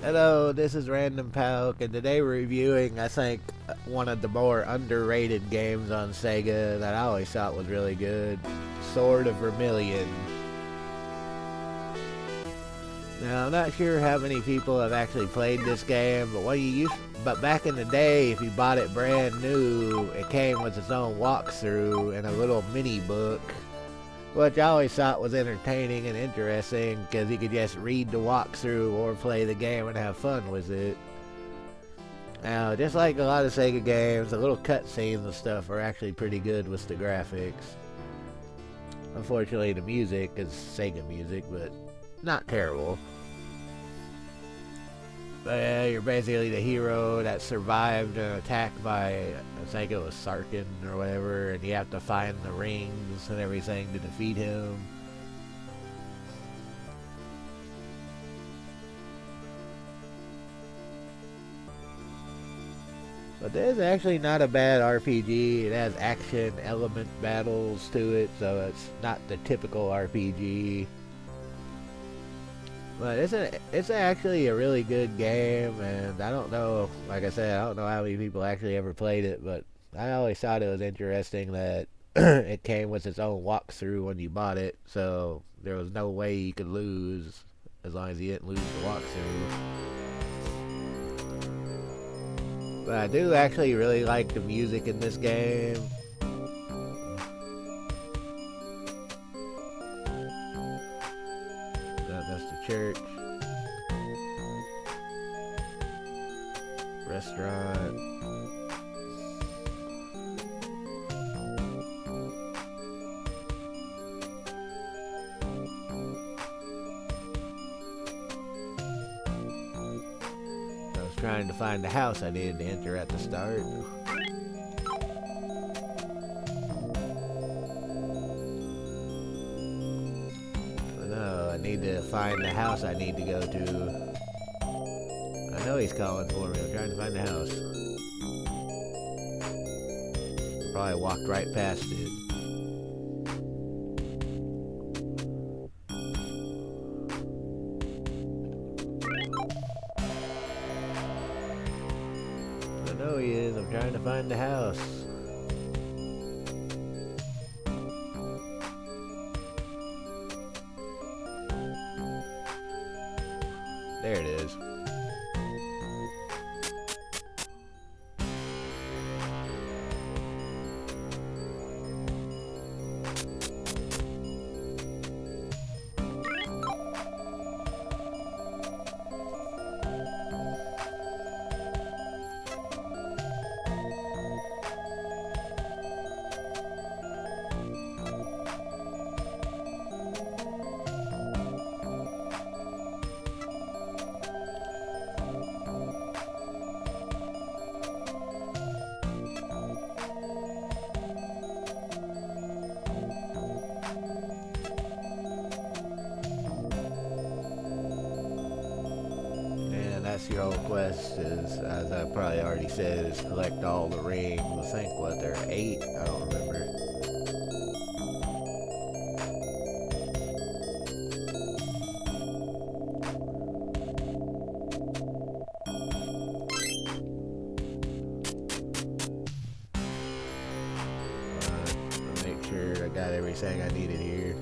Hello, this is Random Palk, and today we're reviewing, I think, one of the more underrated games on Sega that I always thought was really good, Sword of Vermilion. Now, I'm not sure how many people have actually played this game, but back in the day, if you bought it brand new, it came with its own walkthrough and a little mini book, which I always thought was entertaining and interesting because you could just read the walkthrough or play the game and have fun with it. Now, just like a lot of Sega games, the little cutscenes and stuff are actually pretty good with the graphics. Unfortunately, the music is Sega music, but not terrible. But yeah, you're basically the hero that survived an attack by, I think it was Sarkin or whatever, and you have to find the rings and everything to defeat him. But this is actually not a bad RPG. It has action element battles to it, so it's not the typical RPG. But it's actually a really good game, and I don't know, like I said, I don't know how many people actually ever played it, but I always thought it was interesting that it came with its own walkthrough when you bought it, so there was no way you could lose as long as you didn't lose the walkthrough. But I do actually really like the music in this game. That's the church. Restaurant. I was trying to find the house I needed to enter at the start. I need to find the house I need to go to. I know he's calling for me. I'm trying to find the house. Probably walked right past it. I know he is. I'm trying to find the house. There it is. That's your whole quest is, as I probably already said, is collect all the rings. I think, what, there are 8? I don't remember. I'll make sure I got everything I needed here.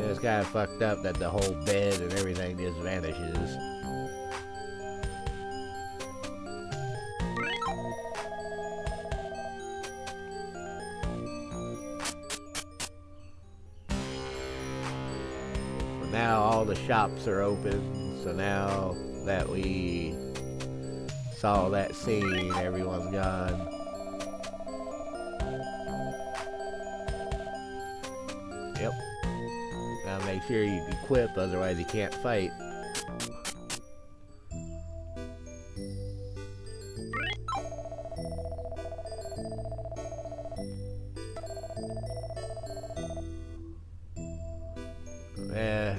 It's kind of fucked up that the whole bed and everything just vanishes. But now all the shops are open, so now that we saw that scene, everyone's gone. Yep. Gotta make sure you equip, otherwise you can't fight.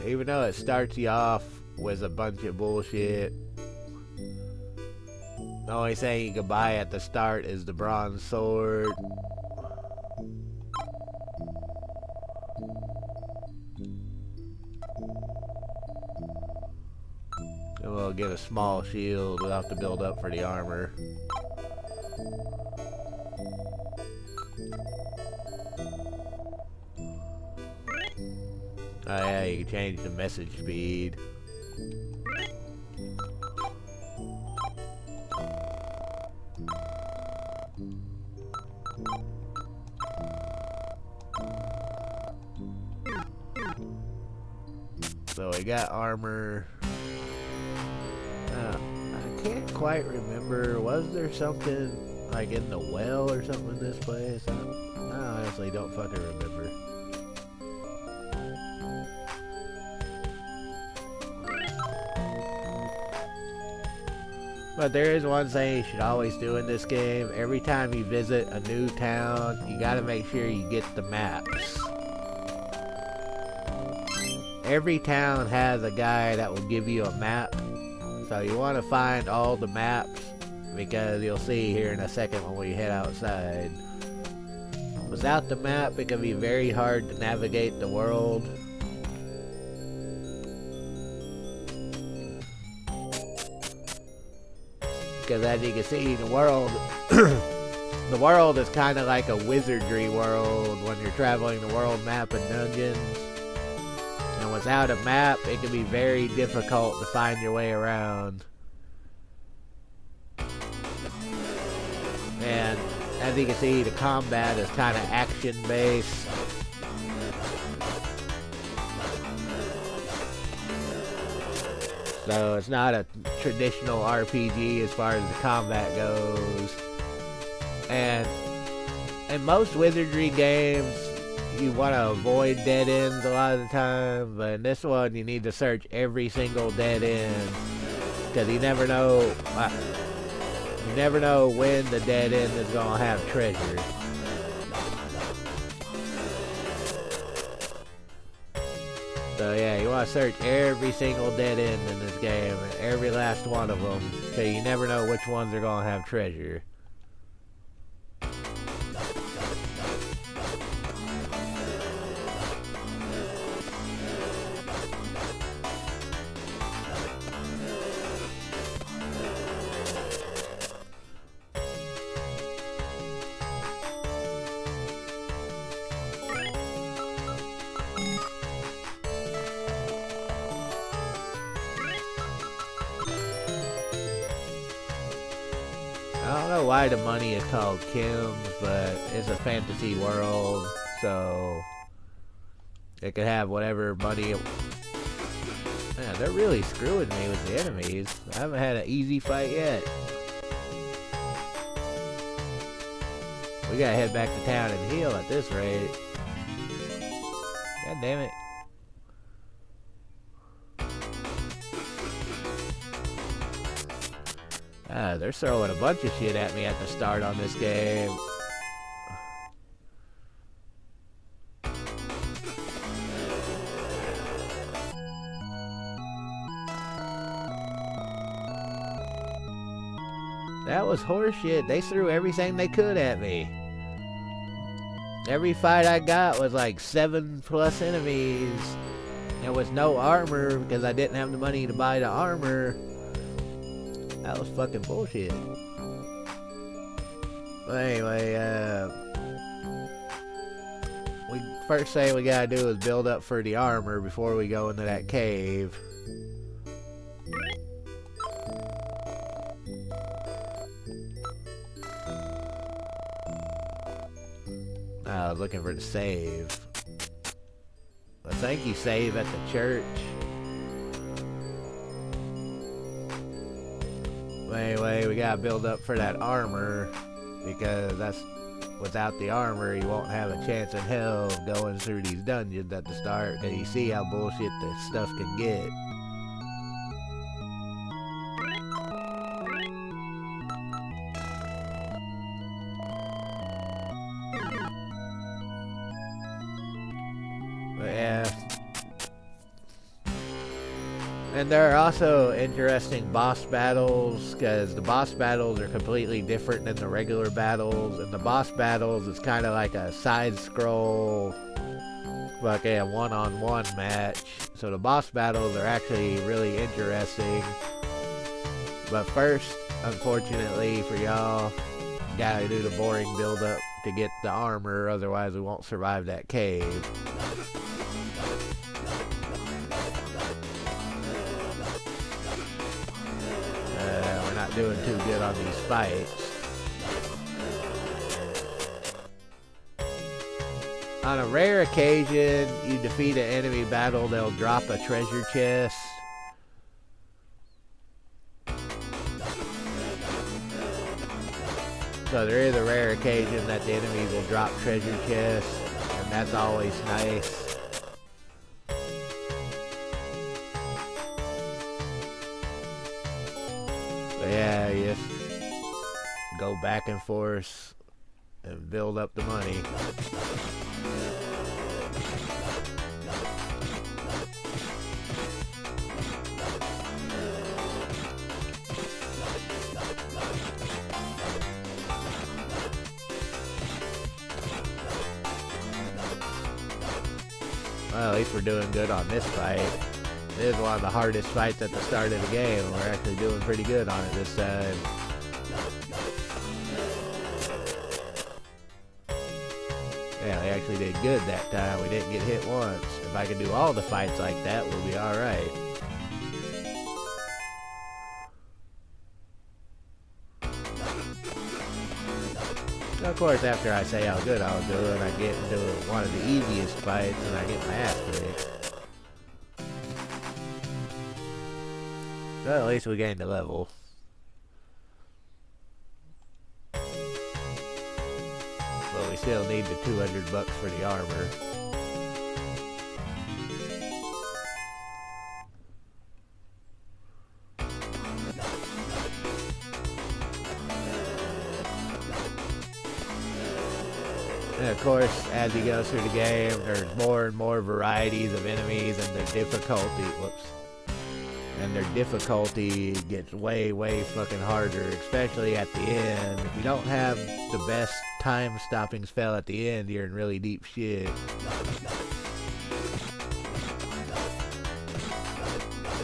Even though it starts you off with a bunch of bullshit, the only thing you can buy at the start is the bronze sword. we'll get a small shield. We'll have to build up for the armor. Oh yeah, you can change the message speed. So we got armor. I can't quite remember. Was there something like in the well or something in this place? I honestly don't fucking remember. But there is one thing you should always do in this game. Every time you visit a new town, you gotta make sure you get the maps. Every town has a guy that will give you a map. So you want to find all the maps, because you'll see here in a second when we head outside. Without the map, it can be very hard to navigate the world. Because as you can see, the world the world is kind of like a wizardry world when you're traveling the world map and dungeons. And without a map, it can be very difficult to find your way around. And as you can see, the combat is kind of action-based. So it's not a traditional RPG as far as the combat goes. And in most wizardry games, you want to avoid dead ends a lot of the time, but in this one you need to search every single dead end, because you never know when the dead end is going to have treasure. So yeah, you want to search every single dead end in this game, every last one of them, because you never know which ones are going to have treasure. I don't know why the money is called Kim's, but it's a fantasy world, so it could have whatever money. Man, they're really screwing me with the enemies. I haven't had an easy fight yet. We gotta head back to town and heal at this rate. God damn it. They're throwing a bunch of shit at me at the start on this game. That was horseshit. They threw everything they could at me. Every fight I got was like 7+ enemies. There was no armor because I didn't have the money to buy the armor. That was fucking bullshit. But anyway, first thing we gotta do is build up for the armor before we go into that cave. I was looking for the save. I think you save at the church. Anyway, we gotta build up for that armor, because without the armor you won't have a chance in hell of going through these dungeons at the start, because you see how bullshit this stuff can get. But yeah. And there are also interesting boss battles, because the boss battles are completely different than the regular battles. And the boss battles is kind of like a side-scroll, like a one-on-one match. So the boss battles are actually really interesting. But first, unfortunately for y'all, gotta do the boring build-up to get the armor, otherwise we won't survive that cave. We're not doing too good on these fights. On a rare occasion, you defeat an enemy battle, they'll drop a treasure chest. So there is a rare occasion that the enemies will drop treasure chests, and that's always nice. But yeah, you just go back and forth and build up the money. Well, at least we're doing good on this fight. This is one of the hardest fights at the start of the game. We're actually doing pretty good on it this time. Yeah, we actually did good that time. We didn't get hit once. If I could do all the fights like that, we'll be alright. Of course, after I say how good I'll do it, I get into one of the easiest fights and I get my ass kicked. Well, at least we gained a level. But we still need the $200 for the armor. And of course, as you go through the game, there's more and more varieties of enemies, and their difficulty, and their difficulty gets way, way fucking harder, especially at the end. If you don't have the best time-stopping spell at the end, you're in really deep shit.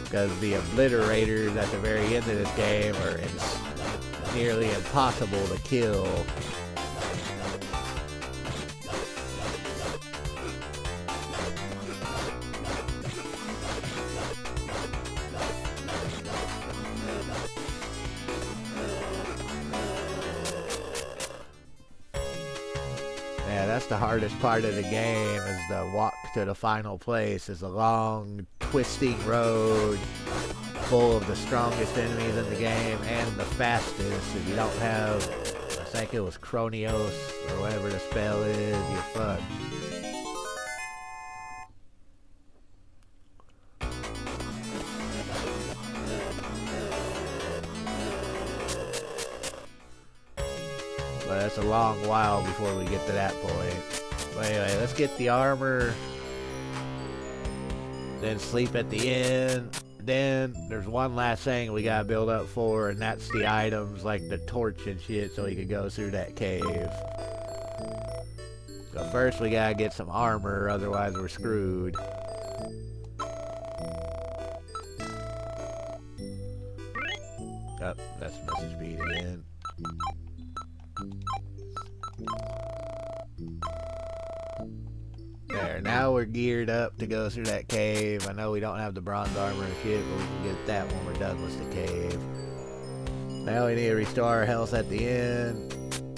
Because the obliterators at the very end of this game are nearly impossible to kill. Yeah, that's the hardest part of the game, is the walk to the final place. It's a long, twisting road full of the strongest enemies in the game and the fastest. If you don't have, I think it was Kronios or whatever the spell is, you're fucked. But it's a long while before we get to that point. But anyway, let's get the armor. Then sleep at the end. Then there's one last thing we gotta build up for, and that's the items like the torch and shit, so we can go through that cave. So first we gotta get some armor, otherwise we're screwed. Oh, that's message speed again. There, now we're geared up to go through that cave. I know we don't have the bronze armor and shit, but we can get that when we're done with the cave. Now we need to restore our health at the end.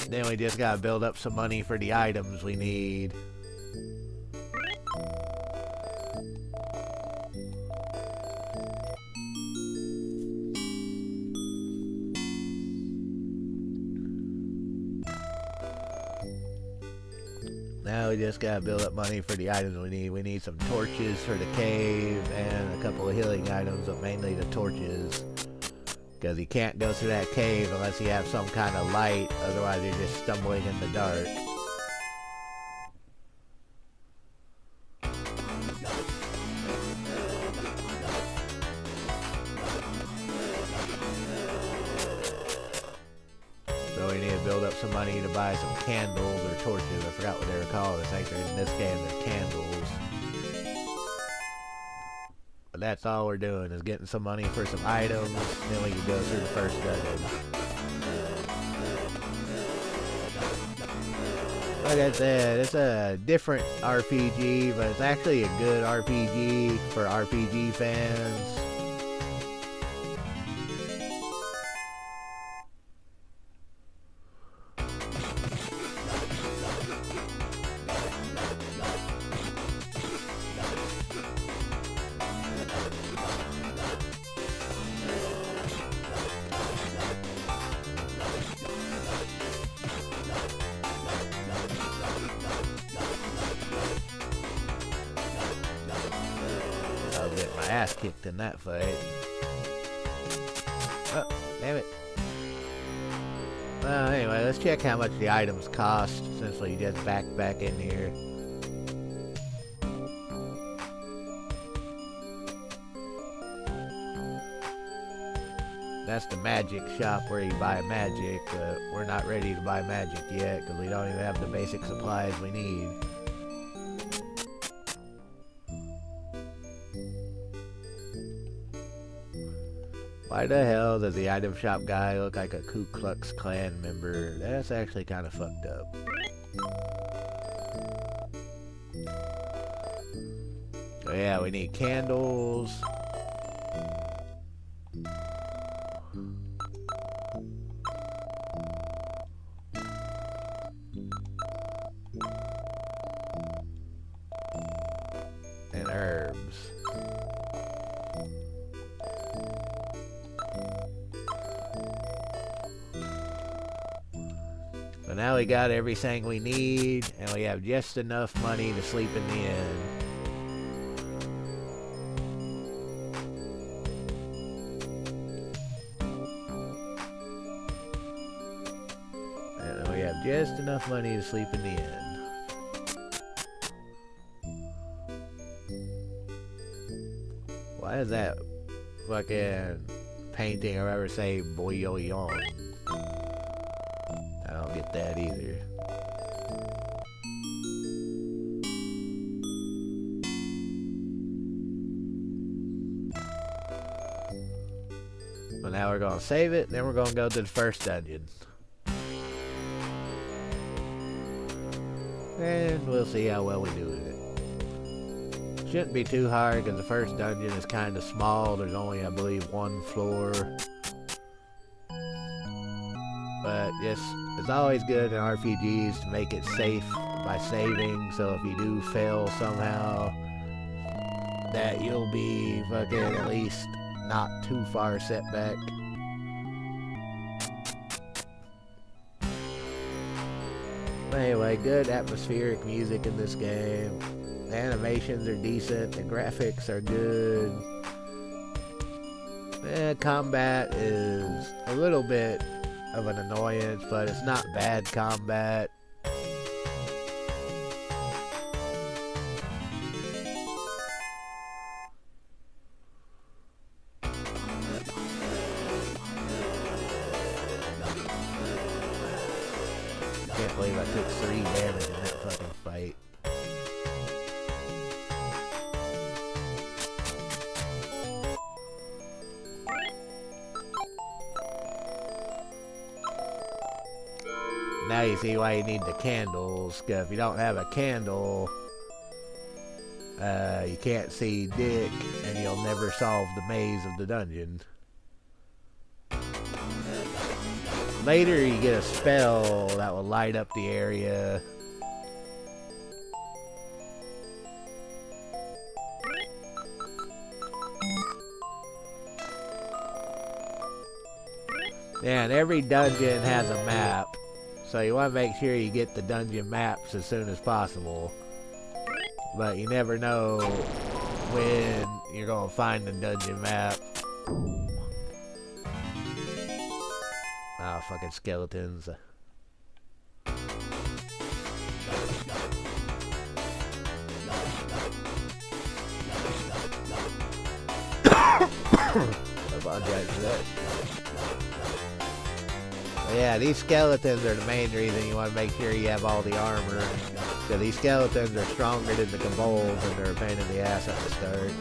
Then we just gotta build up some money for the items we need. Now we just gotta build up money for the items we need. We need some torches for the cave and a couple of healing items, but mainly the torches. Because you can't go through that cave unless you have some kind of light, otherwise you're just stumbling in the dark. So we need to build up some money to buy some candles or torches. I forgot what they were called. I think in this game they're candles. But that's all we're doing is getting some money for some items, then we can go through the first dungeon. Like I said, it's a different RPG, but it's actually a good RPG for RPG fans. Ass kicked in that fight. Oh, damn it. Well, anyway, let's check how much the items cost since we just back in here. That's the magic shop where you buy magic. We're not ready to buy magic yet because we don't even have the basic supplies we need. Why the hell does the item shop guy look like a Ku Klux Klan member? That's actually kind of fucked up. Oh yeah, we need candles. And herbs. So now we got everything we need, and we have just enough money to sleep in the inn. And we have just enough money to sleep in the inn. Why is that fucking painting or ever say boy-yo-yon? I don't get that either. Well, now we're going to save it, then we're going to go to the first dungeon. And we'll see how well we do with it. Shouldn't be too hard because the first dungeon is kind of small. There's only, I believe, one floor. But just, it's always good in RPGs to make it safe by saving, so if you do fail somehow, that you'll be fucking at least not too far set back. Anyway, good atmospheric music in this game. The animations are decent, the graphics are good. Combat is a little bit of an annoyance, but it's not bad combat. Can't believe I took 3 damage in that fucking fight. Now you see why you need the candles, because if you don't have a candle, you can't see Dick, and you'll never solve the maze of the dungeon. Later you get a spell that will light up the area. Yeah, and every dungeon has a map. So you want to make sure you get the dungeon maps as soon as possible. But you never know when you're going to find the dungeon map. Oh, fucking skeletons. I apologize for that. But yeah, these skeletons are the main reason you want to make sure you have all the armor. So these skeletons are stronger than the kobolds, and they're a pain in the ass at the start.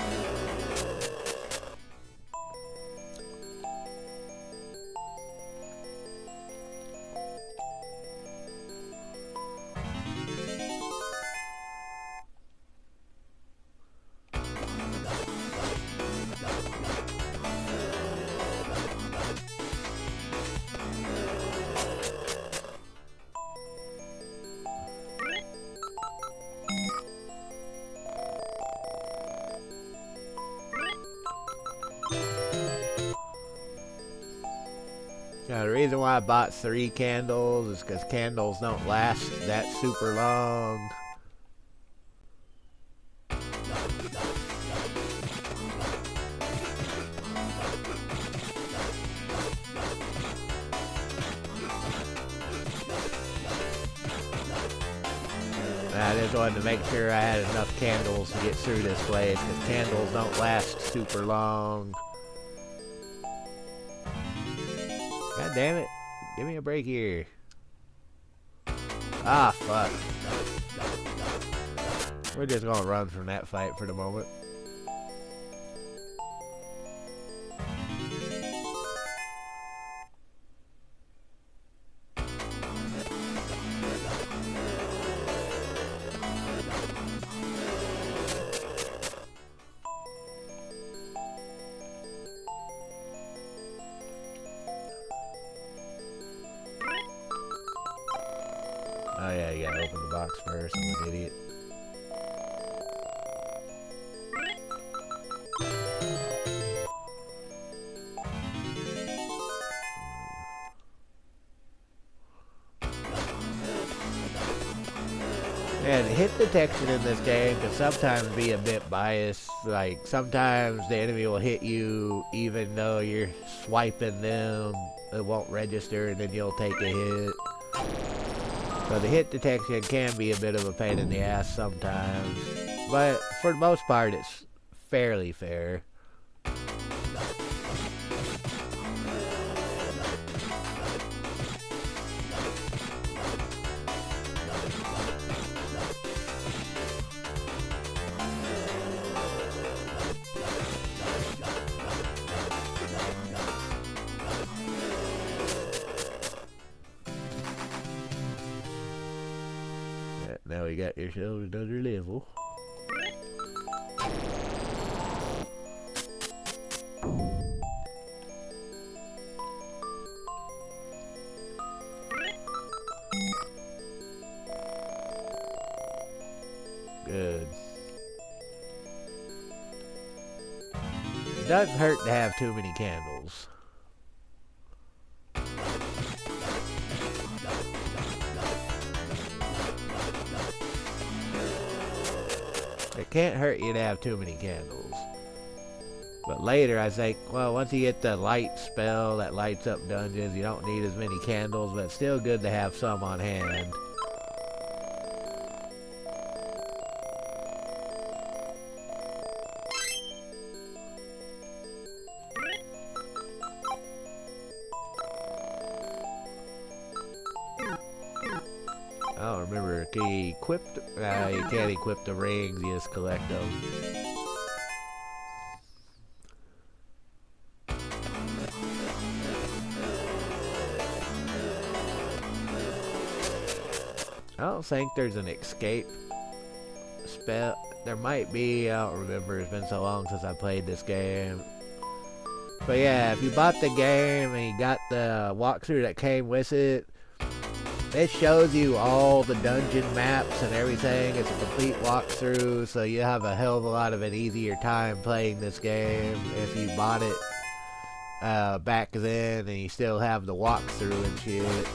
Now, the reason why I bought 3 candles is because candles don't last that super long. I just wanted to make sure I had enough candles to get through this place, because candles don't last super long. God damn it. Give me a break here. Ah, fuck. We're just gonna run from that fight for the moment. Oh yeah, you gotta open the box first. I'm an idiot. And hit detection in this game can sometimes be a bit biased. Like, sometimes the enemy will hit you even though you're swiping them. It won't register and then you'll take a hit. So the hit detection can be a bit of a pain in the ass sometimes. But for the most part, it's fairly fair. Now we got yourselves another level. Good. It doesn't hurt to have too many candles. It can't hurt you to have too many candles. But later I think, well, once you get the light spell that lights up dungeons, you don't need as many candles, but it's still good to have some on hand. I don't remember, can you equip, you can't equip the rings, you just collect them. I don't think there's an escape spell. There might be, I don't remember, it's been so long since I played this game. But yeah, if you bought the game and you got the walkthrough that came with it, it shows you all the dungeon maps and everything. It's a complete walkthrough, so you have a hell of a lot of an easier time playing this game if you bought it back then and you still have the walkthrough and shit.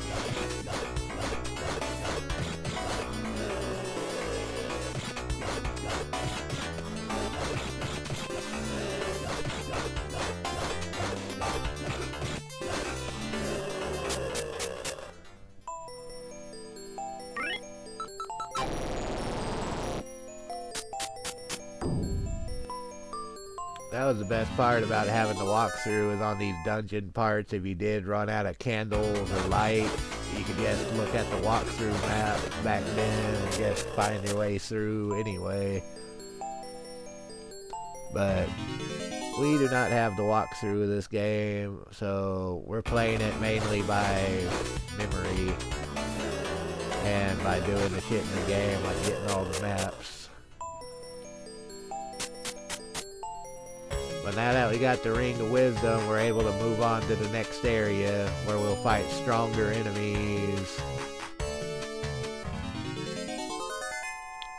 That was the best part about having the walkthrough, is on these dungeon parts. If you did run out of candles or light, you could just look at the walkthrough map back then and just find your way through anyway. But we do not have the walkthrough of this game, so we're playing it mainly by memory and by doing the shit in the game, like getting all the maps. But now that we got the Ring of Wisdom, we're able to move on to the next area where we'll fight stronger enemies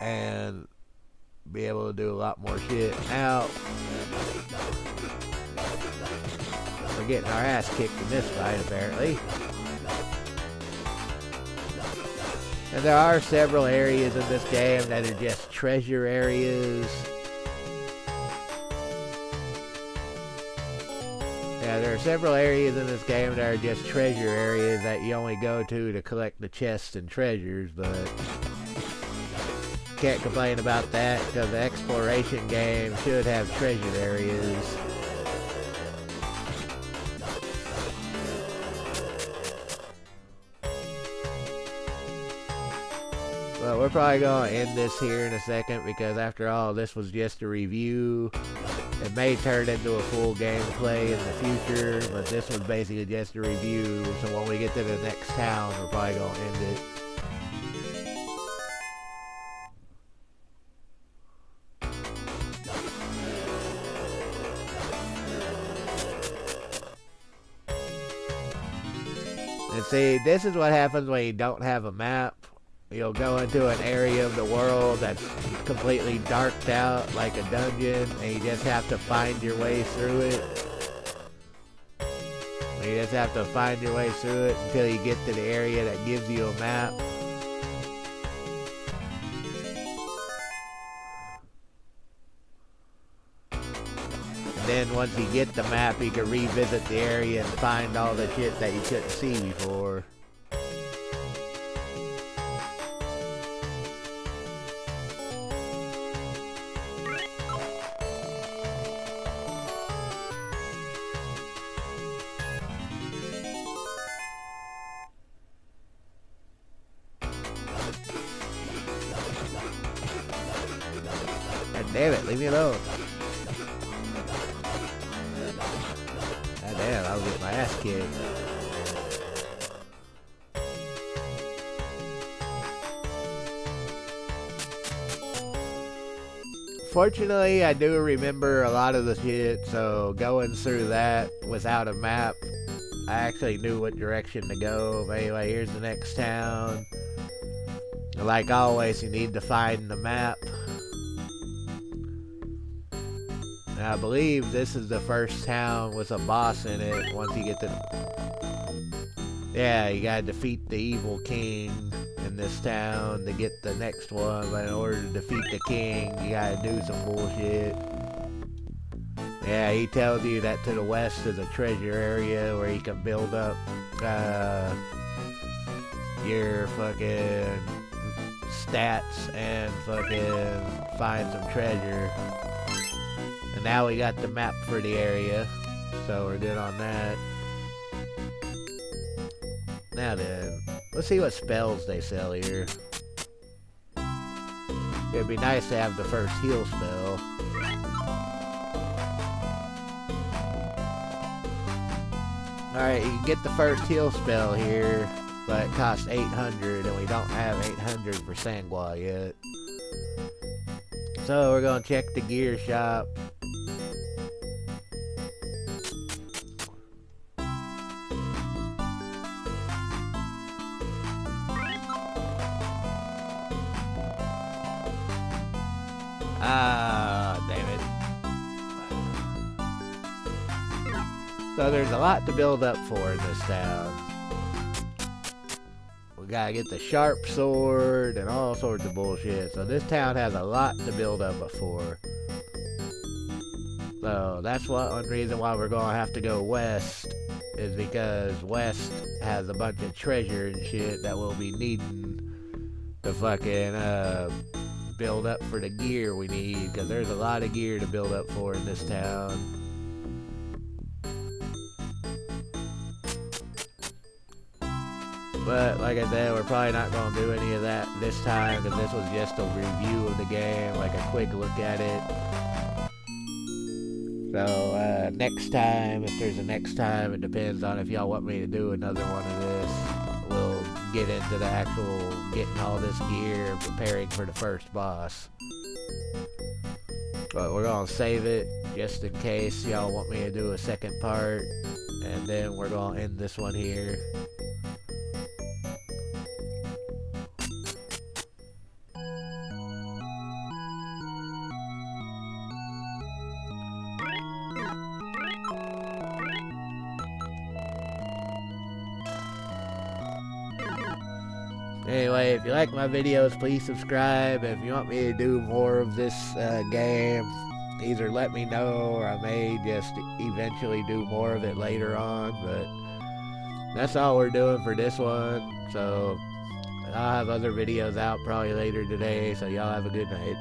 and be able to do a lot more shit. Now, we're getting our ass kicked in this fight, apparently. And there are several areas in this game that are just treasure areas. Yeah, there are several areas in this game that are just treasure areas that you only go to collect the chests and treasures, but can't complain about that because the exploration game should have treasure areas. Well, we're probably going to end this here in a second because after all, this was just a review. It may turn into a full gameplay in the future, but this was basically just a review, so when we get to the next town, we're probably going to end it. And see, this is what happens when you don't have a map. You'll go into an area of the world that's completely darked out like a dungeon, and you just have to find your way through it. You just have to find your way through it until you get to the area that gives you a map. And then once you get the map, you can revisit the area and find all the shit that you couldn't see before. God damn it, leave me alone. God damn, I'll get my ass kicked. Fortunately, I do remember a lot of the shit, so going through that without a map, I actually knew what direction to go. But anyway, here's the next town. Like always, you need to find the map. Now, I believe this is the first town with a boss in it. Once you get to... Yeah, you gotta defeat the evil king in this town to get the next one. But in order to defeat the king, you gotta do some bullshit. Yeah, he tells you that to the west is a treasure area where you can build up your fucking stats and fucking find some treasure. And now we got the map for the area, so we're good on that. Now then, let's see what spells they sell here. It'd be nice to have the first heal spell. Alright, you can get the first heal spell here, but it costs 800, and we don't have 800 for Sangua yet. So we're gonna check the gear shop. Ah, damn it. So there's a lot to build up for in this town. We gotta get the sharp sword and all sorts of bullshit. So this town has a lot to build up for. So that's one reason why we're gonna have to go west, is because west has a bunch of treasure and shit that we'll be needing to fucking build up for the gear we need, because there's a lot of gear to build up for in this town. But like I said, we're probably not going to do any of that this time, because this was just a review of the game, like a quick look at it. So next time, if there's a next time, it depends on if y'all want me to do another one of this. We'll get into the actual getting all this gear and preparing for the first boss. But we're going to save it just in case y'all want me to do a second part. And then we're going to end this one here. Anyway, if you like my videos, please subscribe. If you want me to do more of this game, either let me know, or I may just eventually do more of it later on. But that's all we're doing for this one. So I'll have other videos out probably later today. So y'all have a good night.